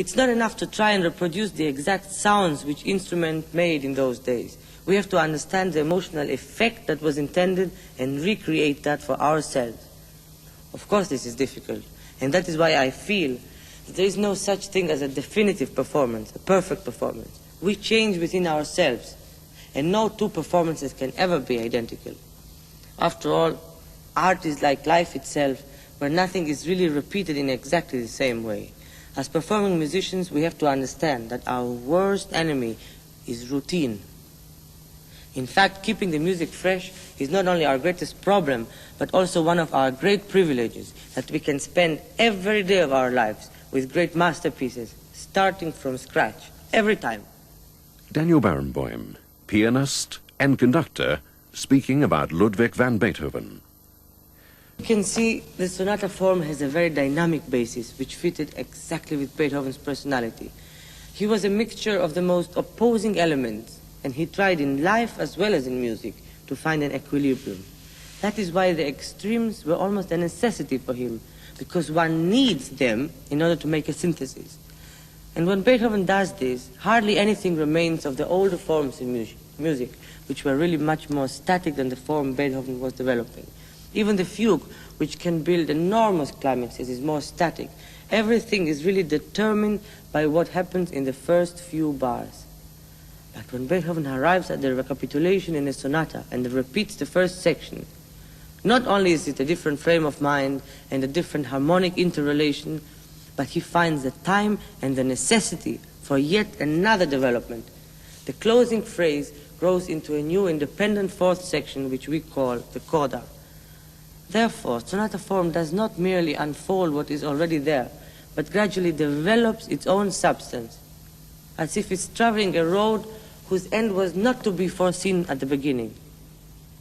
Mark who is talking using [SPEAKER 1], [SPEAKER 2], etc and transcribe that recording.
[SPEAKER 1] It's not enough to try and reproduce the exact sounds which instrument made in those days. We have to understand the emotional effect that was intended and recreate that for ourselves. Of course this is difficult, and that is why I feel that there is no such thing as a definitive performance, a perfect performance. We change within ourselves, and no two performances can ever be identical. After all, art is like life itself, where nothing is really repeated in exactly the same way. As performing musicians, we have to understand that our worst enemy is routine. In fact, keeping the music fresh is not only our greatest problem, but also one of our great privileges, that we can spend every day of our lives with great masterpieces, starting from scratch, every time.
[SPEAKER 2] Daniel Barenboim, pianist and conductor, speaking about Ludwig van Beethoven.
[SPEAKER 1] You can see the sonata form has a very dynamic basis, which fitted exactly with Beethoven's personality. He was a mixture of the most opposing elements, and he tried in life as well as in music to find an equilibrium. That is why the extremes were almost a necessity for him, because one needs them in order to make a synthesis. And when Beethoven does this, hardly anything remains of the older forms in music, which were really much more static than the form Beethoven was developing. Even the fugue, which can build enormous climaxes, is more static. Everything is really determined by what happens in the first few bars. But when Beethoven arrives at the recapitulation in a sonata and repeats the first section, not only is it a different frame of mind and a different harmonic interrelation, but he finds the time and the necessity for yet another development. The closing phrase grows into a new independent fourth section, which we call the coda. Therefore, sonata form does not merely unfold what is already there, but gradually develops its own substance, as if it's traveling a road whose end was not to be foreseen at the beginning.